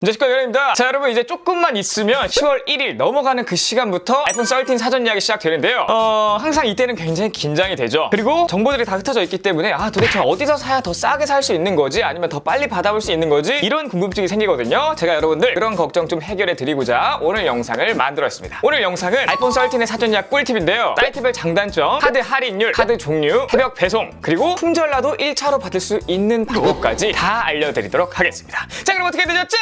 안녕하십니까, 연입니다. 자, 여러분, 이제 조금만 있으면 10월 1일 넘어가는 그 시간부터 아이폰 13 사전 예약이 시작되는데요. 항상 이때는 굉장히 긴장이 되죠. 그리고 정보들이 다 흩어져 있기 때문에 도대체 어디서 사야 더 싸게 살 수 있는 거지? 아니면 더 빨리 받아볼 수 있는 거지? 이런 궁금증이 생기거든요. 제가 여러분들 그런 걱정 좀 해결해 드리고자 오늘 영상을 만들었습니다. 오늘 영상은 아이폰 13의 사전 예약 꿀팁인데요. 사이트별 장단점, 카드 할인율, 카드 종류, 새벽 배송, 그리고 품절라도 1차로 받을 수 있는 방법까지 다 알려드리도록 하겠습니다. 자, 그럼 어떻게 되죠? 짠!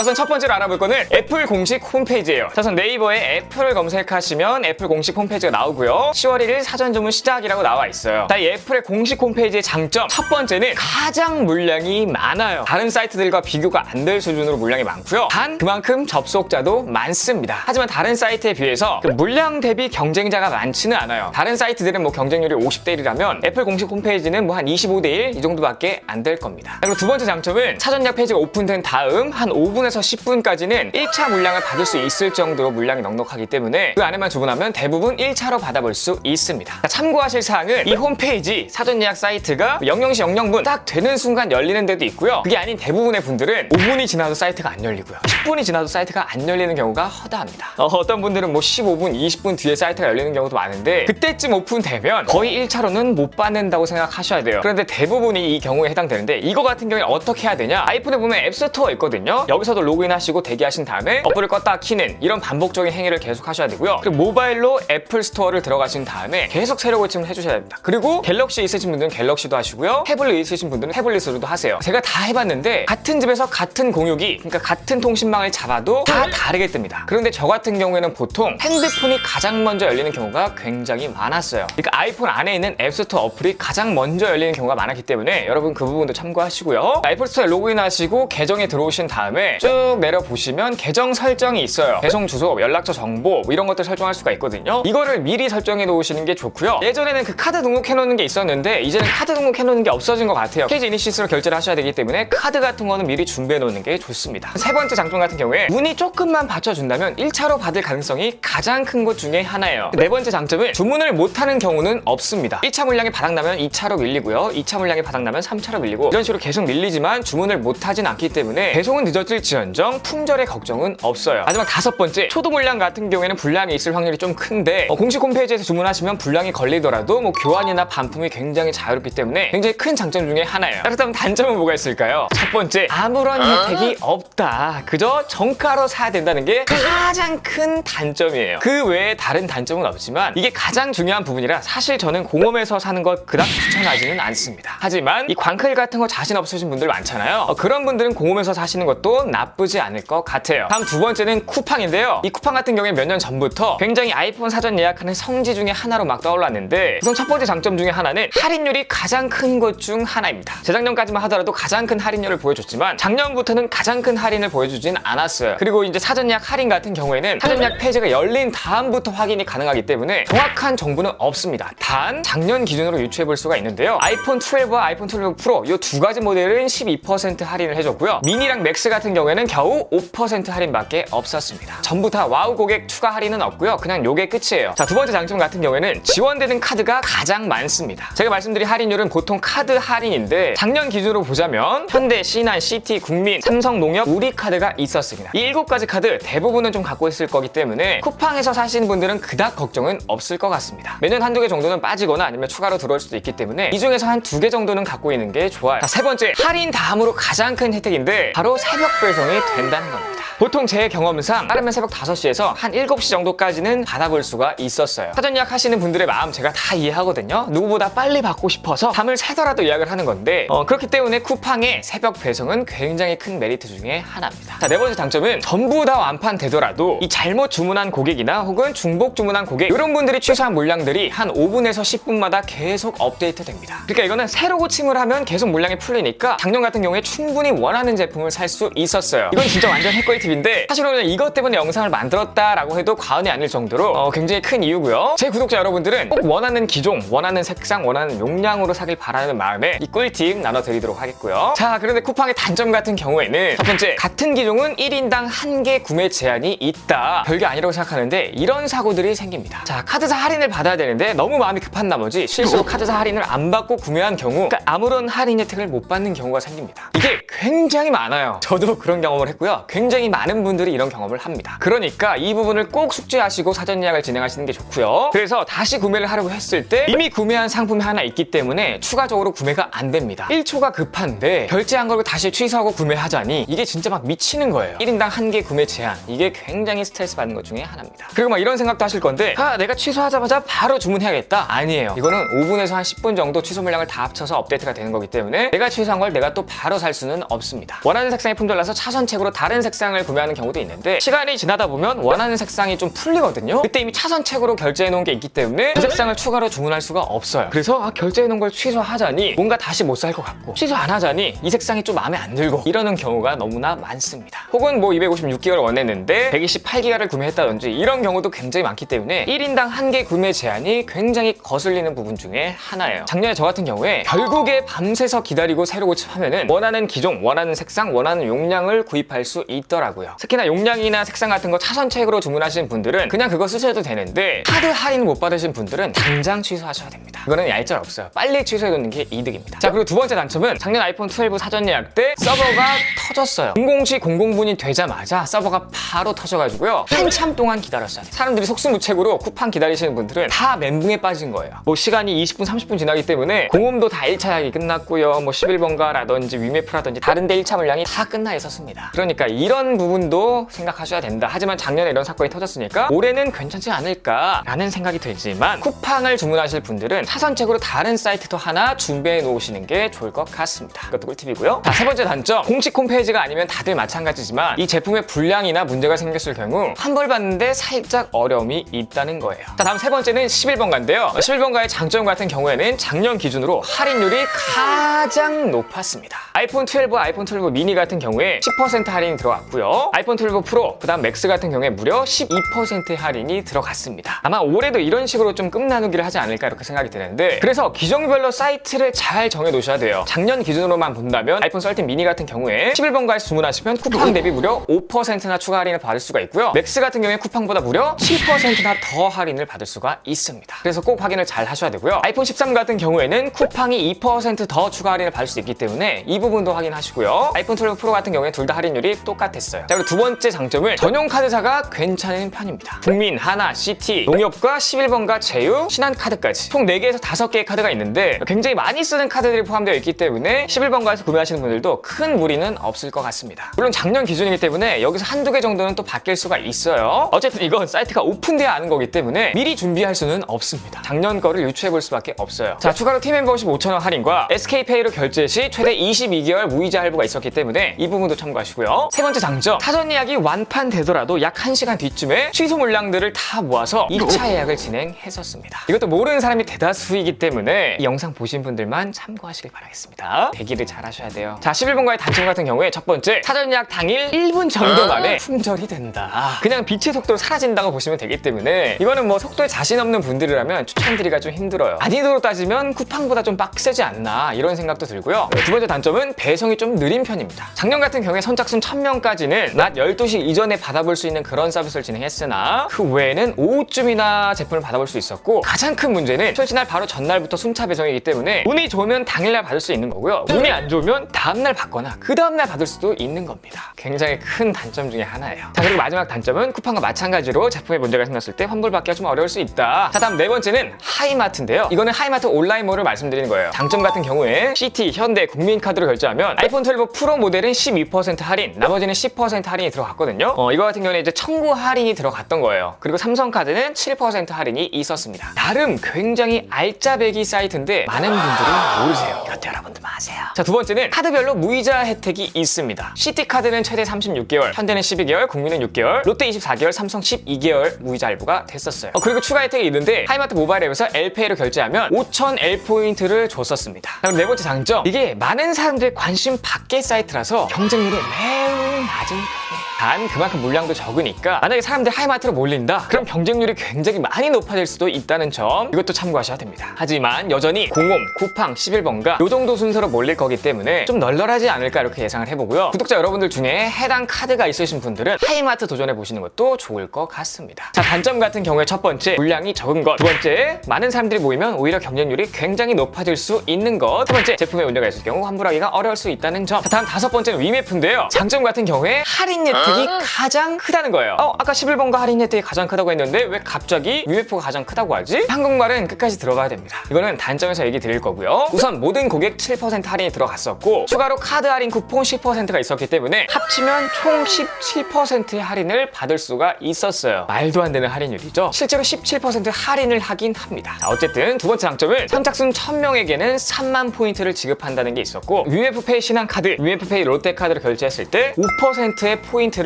우선 첫 번째로 알아볼 거는 애플 공식 홈페이지예요. 우선 네이버에 애플을 검색하시면 애플 공식 홈페이지가 나오고요. 10월 1일 사전 주문 시작이라고 나와 있어요. 이 애플의 공식 홈페이지의 장점, 첫 번째는 가장 물량이 많아요. 다른 사이트들과 비교가 안 될 수준으로 물량이 많고요. 단 그만큼 접속자도 많습니다. 하지만 다른 사이트에 비해서 물량 대비 경쟁자가 많지는 않아요. 다른 사이트들은 경쟁률이 50대 1이라면 애플 공식 홈페이지는 한 25대 1 이 정도밖에 안 될 겁니다. 그리고 두 번째 장점은 사전 예약 페이지가 오픈된 다음 한 5분에서 10분까지는 1차 물량을 받을 수 있을 정도로 물량이 넉넉하기 때문에 그 안에만 주문하면 대부분 1차로 받아볼 수 있습니다. 참고하실 사항은 이 홈페이지 사전 예약 사이트가 00시 00분 딱 되는 순간 열리는 데도 있고요. 그게 아닌 대부분의 분들은 5분이 지나도 사이트가 안 열리고요. 10분이 지나도 사이트가 안 열리는 경우가 허다합니다. 어떤 분들은 15분, 20분 뒤에 사이트가 열리는 경우도 많은데 그때쯤 오픈되면 거의 1차로는 못 받는다고 생각하셔야 돼요. 그런데 대부분이 이 경우에 해당되는데 이거 같은 경우에 어떻게 해야 되냐? 아이폰에 보면 앱스토어 있거든요. 여기서도 로그인하시고 대기하신 다음에 어플을 껐다 키는 이런 반복적인 행위를 계속 하셔야 되고요. 그리고 모바일로 애플 스토어를 들어가신 다음에 계속 새로 고침을 해주셔야 됩니다. 그리고 갤럭시 있으신 분들은 갤럭시도 하시고요. 태블릿 있으신 분들은 태블릿으로도 하세요. 제가 다 해봤는데 같은 집에서 같은 공유기, 그러니까 같은 통신망을 잡아도 다 다르게 뜹니다. 그런데 저 같은 경우에는 보통 핸드폰이 가장 먼저 열리는 경우가 굉장히 많았어요. 그러니까 아이폰 안에 있는 앱스토어 어플이 가장 먼저 열리는 경우가 많았기 때문에 여러분 그 부분도 참고하시고요. 애플 스토어에 로그인하시고 계정에 들어오신 다음에 쭉 내려보시면 계정 설정이 있어요. 배송 주소, 연락처 정보 이런 것들 설정할 수가 있거든요. 이거를 미리 설정해 놓으시는 게 좋고요. 예전에는 그 카드 등록해 놓는 게 있었는데 이제는 카드 등록해 놓는 게 없어진 것 같아요. KG 이니시스로 결제를 하셔야 되기 때문에 카드 같은 거는 미리 준비해 놓는 게 좋습니다. 세 번째 장점 같은 경우에 운이 조금만 받쳐준다면 1차로 받을 가능성이 가장 큰 것 중에 하나예요. 네 번째 장점은 주문을 못하는 경우는 없습니다. 1차 물량이 바닥나면 2차로 밀리고요. 2차 물량이 바닥나면 3차로 밀리고 이런 식으로 계속 밀리지만 주문을 못하진 않기 때문에 배송은 늦어질지언정 품절의 걱정은 없어요. 마지막 다섯 번째, 초도 물량 같은 경우에는 불량이 있을 확률이 좀 큰데 공식 홈페이지에서 주문하시면 불량이 걸리더라도 교환이나 반품이 굉장히 자유롭기 때문에 굉장히 큰 장점 중에 하나예요. 그렇다면 단점은 뭐가 있을까요? 첫 번째, 아무런 혜택이 없다. 그저 정가로 사야 된다는 게 가장 큰 단점이에요. 그 외에 다른 단점은 없지만 이게 가장 중요한 부분이라 사실 저는 공홈에서 사는 것 그닥 추천하지는 않습니다. 하지만 이 광클 같은 거 자신 없으신 분들 많잖아요. 그런 분들은 공홈에서 사시는 것도 나쁘지 않을 것 같아요. 다음 두 번째는 쿠팡인데요. 이 쿠팡 같은 경우에 몇 년 전부터 굉장히 아이폰 사전 예약하는 성지 중에 하나로 막 떠올랐는데 우선 첫 번째 장점 중에 하나는 할인율이 가장 큰 것 중 하나입니다. 재작년까지만 하더라도 가장 큰 할인율을 보여줬지만 작년부터는 가장 큰 할인을 보여주진 않았어요. 그리고 이제 사전 예약 할인 같은 경우에는 사전 예약 페이지가 열린 다음부터 확인이 가능하기 때문에 정확한 정보는 없습니다. 단 작년 기준으로 유추해 볼 수가 있는데요. 아이폰 12와 아이폰 12 프로 이 두 가지 모델은 12% 할인을 해줬고요. 미니랑 맥스 같은 경우에는 겨우 5% 할인밖에 없었습니다. 전부 다 와우 고객 추가 할인은 없고요. 그냥 요게 끝이에요. 자, 두 번째 장점 같은 경우에는 지원되는 카드가 가장 많습니다. 제가 말씀드린 할인율은 보통 카드 할인인데 작년 기준으로 보자면 현대, 신한, CT, 국민, 삼성농협, 우리카드가 있었습니다. 이 7가지 카드 대부분은 좀 갖고 있을 거기 때문에 쿠팡에서 사시는 분들은 그닥 걱정은 없을 것 같습니다. 매년 한두 개 정도는 빠지거나 아니면 추가로 들어올 수도 있기 때문에 이 중에서 한 2개 정도는 갖고 있는 게 좋아요. 자, 세 번째, 할인 다음으로 가장 큰 혜택인데 바로 새벽 배송이 된다는 겁니다. 보통 제 경험상 빠르면 새벽 5시에서 한 7시 정도까지는 받아볼 수가 있었어요. 사전 예약 하시는 분들의 마음 제가 다 이해하거든요. 누구보다 빨리 받고 싶어서 밤을 새더라도 예약을 하는 건데 그렇기 때문에 쿠팡의 새벽 배송은 굉장히 큰 메리트 중에 하나입니다. 자, 네 번째 장점은 전부 다 완판되더라도 이 잘못 주문한 고객이나 혹은 중복 주문한 고객 이런 분들이 취소한 물량들이 한 5분에서 10분마다 계속 업데이트 됩니다. 그러니까 이거는 새로 고침을 하면 계속 물량이 풀리니까 작년 같은 경우에 충분히 원하는 제품을 살 수 있었어요. 이건 진짜 완전 핵꿀팁 꿀팁인데 사실 오늘 이것 때문에 영상을 만들었다라고 해도 과언이 아닐 정도로 굉장히 큰 이유고요. 제 구독자 여러분들은 꼭 원하는 기종, 원하는 색상, 원하는 용량으로 사길 바라는 마음에 이 꿀팁 나눠드리도록 하겠고요. 자, 그런데 쿠팡의 단점 같은 경우에는 첫 번째, 같은 기종은 1인당 1개 구매 제한이 있다. 별게 아니라고 생각하는데 이런 사고들이 생깁니다. 자, 카드사 할인을 받아야 되는데 너무 마음이 급한 나머지 실수로 카드사 할인을 안 받고 구매한 경우 그러니까 아무런 할인 혜택을 못 받는 경우가 생깁니다. 이게 굉장히 많아요. 저도 그런 경험을 했고요. 굉장히 많은 분들이 이런 경험을 합니다. 그러니까 이 부분을 꼭 숙지하시고 사전 예약을 진행하시는 게 좋고요. 그래서 다시 구매를 하려고 했을 때 이미 구매한 상품이 하나 있기 때문에 추가적으로 구매가 안 됩니다. 1초가 급한데 결제한 걸 다시 취소하고 구매하자니 이게 진짜 막 미치는 거예요. 1인당 1개 구매 제한. 이게 굉장히 스트레스 받는 것 중에 하나입니다. 그리고 막 이런 생각도 하실 건데 내가 취소하자마자 바로 주문해야겠다. 아니에요. 이거는 5분에서 한 10분 정도 취소 물량을 다 합쳐서 업데이트가 되는 거기 때문에 내가 취소한 걸 내가 또 바로 살 수는 없습니다. 원하는 색상이 품절나서 차선책으로 다른 색상을 구매하는 경우도 있는데 시간이 지나다 보면 원하는 색상이 좀 풀리거든요. 그때 이미 차선책으로 결제해 놓은 게 있기 때문에 그 색상을 추가로 주문할 수가 없어요. 그래서 결제해 놓은 걸 취소하자니 뭔가 다시 못 살 것 같고 취소 안 하자니 이 색상이 좀 마음에 안 들고 이러는 경우가 너무나 많습니다. 혹은 뭐 256기가를 원했는데 128기가를 구매했다든지 이런 경우도 굉장히 많기 때문에 1인당 1개 구매 제한이 굉장히 거슬리는 부분 중에 하나예요. 작년에 저 같은 경우에 결국에 밤새서 기다리고 새로 고침하면은 원하는 기종, 원하는 색상, 원하는 용량을 구입할 수 있더라고요. 특히나 용량이나 색상 같은 거 차선책으로 주문하시는 분들은 그냥 그거 쓰셔도 되는데 카드 할인 못 받으신 분들은 당장 취소하셔야 됩니다. 이거는 얄짤 없어요. 빨리 취소해 놓는 게 이득입니다. 자, 그리고 두 번째 단점은 작년 아이폰 12 사전 예약 때 서버가 터졌어요. 00시 00분이 되자마자 서버가 바로 터져가지고요. 한참 동안 기다렸어요. 사람들이 속수무책으로 쿠팡 기다리시는 분들은 다 멘붕에 빠진 거예요. 뭐 시간이 20분, 30분 지나기 때문에 공홈도 다 1차 예약이 끝났고요. 뭐 11번가라든지 위메프라든지 다른 데 1차 물량이 다 끝나 있었습니다. 그러니까 이런 부분도 생각하셔야 된다. 하지만 작년에 이런 사건이 터졌으니까 올해는 괜찮지 않을까라는 생각이 들지만 쿠팡을 주문하실 분들은 차선책으로 다른 사이트도 하나 준비해 놓으시는 게 좋을 것 같습니다. 이것도 꿀팁이고요. 자, 세 번째 단점. 공식 홈페이지가 아니면 다들 마찬가지지만 이 제품의 불량이나 문제가 생겼을 경우 환불받는데 살짝 어려움이 있다는 거예요. 자, 다음 세 번째는 11번가인데요. 11번가의 장점 같은 경우에는 작년 기준으로 할인율이 가장 높았습니다. 아이폰 12, 아이폰 12 미니 같은 경우에 10% 할인이 들어갔고요. 아이폰 12 프로, 그 다음 맥스 같은 경우에 무려 12% 할인이 들어갔습니다. 아마 올해도 이런 식으로 좀 끝나누기를 하지 않을까 이렇게 생각이 드는데 그래서 기종별로 사이트를 잘 정해 놓으셔야 돼요. 작년 기준으로만 본다면 아이폰 13 미니 같은 경우에 11번가에서 주문하시면 쿠팡 대비 무려 5%나 추가 할인을 받을 수가 있고요. 맥스 같은 경우에 쿠팡보다 무려 7%나 더 할인을 받을 수가 있습니다. 그래서 꼭 확인을 잘 하셔야 되고요. 아이폰 13 같은 경우에는 쿠팡이 2%더 추가 할인을 받을 수 있기 때문에 이 부분도 확인하시고요. 아이폰 12 프로 같은 경우에 둘 다 할인율이 똑같았어요. 자, 그리고 두 번째 장점은 전용 카드사가 괜찮은 편입니다. 국민, 하나, CT, 농협과 11번가, 제휴, 신한카드까지 총 4개에서 5개의 카드가 있는데 굉장히 많이 쓰는 카드들이 포함되어 있기 때문에 11번가에서 구매하시는 분들도 큰 무리는 없을 것 같습니다. 물론 작년 기준이기 때문에 여기서 한두 개 정도는 또 바뀔 수가 있어요. 어쨌든 이건 사이트가 오픈돼야 하는 거기 때문에 미리 준비할 수는 없습니다. 작년 거를 유추해 볼 수밖에 없어요. 자, 추가로 팀멤버십 5,000원 할인과 SK페이로 결제 시 최대 22개월 무이자 할부가 있었기 때문에 이 부분도 참고하시고요. 세 번째 장점, 사전 예약이 완판되더라도 약 1시간 뒤쯤에 취소 물량들을 다 모아서 2차 예약을 진행했었습니다. 이것도 모르는 사람이 대다수이기 때문에 이 영상 보신 분들만 참고하시길 바라겠습니다. 대기를 잘 하셔야 돼요. 자, 11번가의 단점 같은 경우에 첫 번째, 사전 예약 당일 1분 정도 만에 품절이 된다. 그냥 빛의 속도로 사라진다고 보시면 되기 때문에 이거는 뭐 속도에 자신 없는 분들이라면 추천드리기가 좀 힘들어요. 난이도로 따지면 쿠팡보다 좀 빡세지 않나 이런 생각도 들고요. 두 번째 단점은 배송이 좀 느린 편입니다. 작년 같은 경우에 선착순 1000명까지는 낮 12시 이전에 받아볼 수 있는 그런 서비스를 진행했으나 그 외에는 오후쯤이나 제품을 받아볼 수 있었고 가장 큰 문제는 출시날 바로 전날부터 순차 배송이기 때문에 운이 좋으면 당일날 받을 수 있는 거고요. 운이 안 좋으면 다음날 받거나 그 다음날 받을 수도 있는 겁니다. 굉장히 큰 단점 중에 하나예요. 자, 그리고 마지막 단점은 쿠팡과 마찬가지로 제품에 문제가 생겼을 때 환불받기가 좀 어려울 수 있다. 자, 다음 네 번째는 하이마트인데요. 이거는 하이마트 온라인몰을 말씀드리는 거예요. 장점 같은 경우에 CT, 현대, 국민카드로 결제하면 아이폰 12 프로 모델은 12% 할인, 나머지는 10% 할인이 들어갔거든요. 이거 같은 경우는 이제 청구 할인이 들어갔던 거예요. 그리고 삼성카드는 7% 할인이 있었습니다. 나름 굉장히 알짜배기 사이트인데 많은 분들이 모르세요. 이것도 여러분들 아세요. 자, 두 번째는 카드별로 무이자 혜택이 있습니다. CT카드는 최대 36개월, 현대는 12개월, 국민은 6개월, 롯데 24개월, 삼성 12개월 무이자 할부가 됐었어요. 그리고 추가 혜택이 있는데 하이마트 모바일 앱에서 L페이로 결제하면 5,000 L포인트를 줬었습니다. 자, 그럼 네 번째 장점, 이게 많은 사람들의 관심 밖의 사이트라서 경쟁률이 매우 낮은 편이에요. 단 그만큼 물량도 적으니까 만약에 사람들이 하이마트로 몰린다, 그럼 경쟁률이 굉장히 많이 높아질 수도 있다는 점, 이것도 참고하셔야 됩니다. 하지만 여전히 공홈, 쿠팡, 11번가 요 정도 순서로 몰릴 거기 때문에 좀 널널하지 않을까 이렇게 예상을 해보고요. 구독자 여러분들 중에 해당 카드가 있으신 분들은 하이마트 도전해 보시는 것도 좋을 것 같습니다. 자, 단점 같은 경우에 첫 번째, 물량이 적은 것. 두 번째, 많은 사람들이 모이면 오히려 경쟁률이 굉장히 높아질 수 있는 것. 세 번째, 제품에 문제가 있을 경우 환불하기가 어려울 수 있다는 점. 자, 다음 다섯 번째는 위메프인데요. 장점 같은 경우에 할인 혜택이 가장 크다는 거예요. 아까 11번가 할인 혜택이 가장 크다고 했는데 왜 갑자기 위메프가 가장 크다고 하지? 한국말은 끝까지 들어가야 됩니다. 이거는 단점에서 얘기 드릴 거고요. 우선 모든 고객 7% 할인이 들어갔었고 추가로 카드 할인 쿠폰 10%가 있었기 때문에 합치면 총 17%의 할인을 받을 수가 있었어요. 말도 안 되는 할인율이죠. 실제로 17% 할인을 하긴 합니다. 자, 어쨌든 두 번째 장점은 선착순 1000명에게는 3만 포인트를 지급한다는 게 있었고 UF페이 신한카드, UF페이 롯데카드를 결제했을 때 5%의 포인트를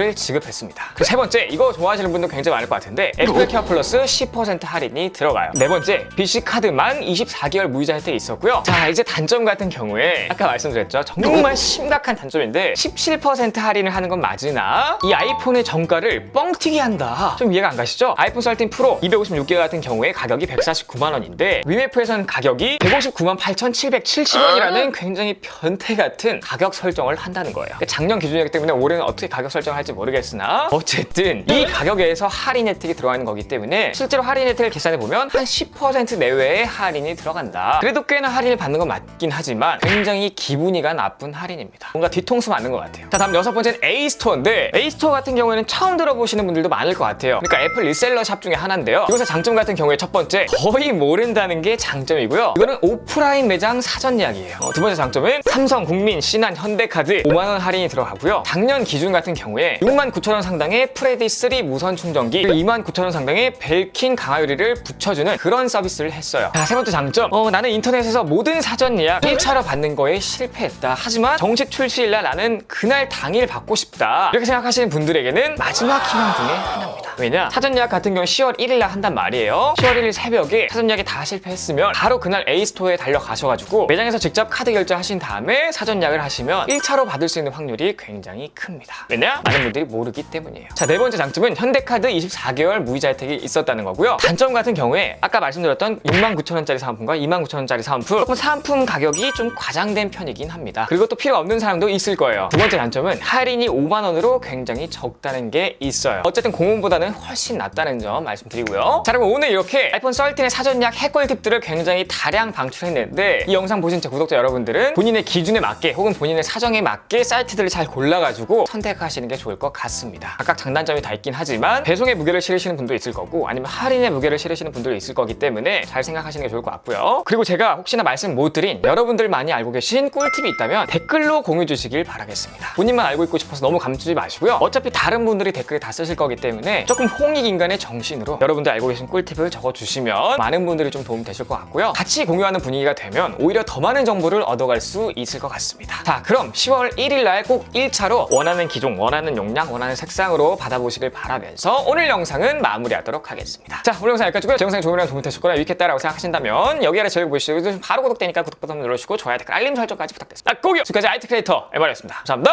지급했습니다. 그리고 세 번째, 이거 좋아하시는 분도 굉장히 많을 것 같은데 애플케어 플러스 10% 할인이 들어가요. 네 번째, BC카드만 24개월 무이자 혜택이 있었고요. 자, 이제 단점 같은 경우에 아까 말씀드렸죠. 정말 심각한 단점인데 17% 할인을 하는 건 맞으나 이 아이폰의 정가를 뻥튀기 한다. 좀 이해가 안 가시죠? 아이폰 13 프로 256기가 같은 경우에 가격이 149만 원인데 위메프에서는 가격이 159만 8,770원이라는 굉장히 변태 같은 가격 설정을 한다는 거예요. 작년 기준이기 때문에 올해는 어떻게 가격 설정을 할지 모르겠으나 어쨌든 이 가격에서 할인 혜택이 들어가 있는 거기 때문에 실제로 할인 혜택을 계산해 보면 한 10% 내외의 할인이 들어간다. 그래도 꽤나 할인을 받는 건 맞긴 하지만 굉장히 기분이가 나쁜 할인입니다. 뭔가 뒤통수 맞는 것 같아요. 자, 다음 여섯 번째는 A스토어인데 A스토어 같은 경우에는 처음 들어보시는 분들도 많을 것 같아요. 그러니까 애플 리셀러 샵 중에 하나인데요. 이곳의 장점 같은 경우에 첫 번째, 거의 모른다는 게 장점이고요. 이거는 오프라인 매장 사전 예약이에요. 두 번째 장점은 삼성, 국민, 신한, 현대카드 5만 원 할인이 들어가고요. 작년 기준 같은 경우에 69,000원 상당의 프레디 3 무선 충전기, 29,000원 상당의 벨킨 강화유리를 붙여주는 그런 서비스를 했어요. 자, 세 번째 장점, 나는 인터넷에서 모든 사전 예약 1차로 받는 거에 실패했다. 하지만 정식 출시일날 나는 그날 당일 받고 싶다. 이렇게 생각하시는 분들에게는 마지막 희망 중에 하나입니다. 왜냐? 사전 예약 같은 경우 10월 1일 날 한단 말이에요. 10월 1일 새벽에 사전 예약이 다 실패했으면 바로 그날 A스토어에 달려가셔가지고 매장에서 직접 카드 결제하신 다음에 사전 예약을 하시면 1차로 받을 수 있는 확률이 굉장히 큽니다. 왜냐? 많은 분들이 모르기 때문이에요. 자, 네 번째 장점은 현대카드 24개월 무이자 혜택이 있었다는 거고요. 단점 같은 경우에 아까 말씀드렸던 69,000원짜리 사은품과 29,000원짜리 사은품, 조금 사은품 가격이 좀 과장된 편이긴 합니다. 그리고 또 필요 없는 사람도 있을 거예요. 두 번째 단점은 할인이 5만 원으로 굉장히 적다는 게 있어요. 어쨌든 공홈보다는 훨씬 낫다는 점 말씀드리고요. 자, 여러분 오늘 이렇게 아이폰 13의 사전 예약 해골 팁들을 굉장히 다량 방출했는데 이 영상 보신 제 구독자 여러분들은 본인의 기준에 맞게 혹은 본인의 사정에 맞게 사이트들을 잘 골라가지고 선택하시는 게 좋을 것 같습니다. 각각 장단점이 다 있긴 하지만 배송의 무게를 실으시는 분도 있을 거고 아니면 할인의 무게를 실으시는 분도 있을 거기 때문에 잘 생각하시는 게 좋을 것 같고요. 그리고 제가 혹시나 말씀 못 드린 여러분들 많이 알고 계신 꿀팁이 있다면 댓글로 공유 주시길 바라겠습니다. 본인만 알고 있고 싶어서 너무 감추지 마시고요. 어차피 다른 분들이 댓글에 다 쓰실 거기 때문에 조금 홍익인간의 정신으로 여러분들 알고 계신 꿀팁을 적어주시면 많은 분들이 좀 도움 되실 것 같고요. 같이 공유하는 분위기가 되면 오히려 더 많은 정보를 얻어갈 수 있을 것 같습니다. 자, 그럼 10월 1일 날 꼭 1차로 원하는 기종, 원하는 용량, 원하는 색상으로 받아보시길 바라면서 오늘 영상은 마무리하도록 하겠습니다. 자, 오늘 영상 여기까지고요. 제 영상이 조금이라도 도움이 되셨거나 유익했다라고 생각하신다면 여기 아래 제일 보시고 바로 구독되니까 구독 버튼 눌러주시고 좋아요, 댓글, 알림 설정까지 부탁드립니다. 꼭이요! 지금까지 IT 크리에이터 MR이었습니다. 감사합니다.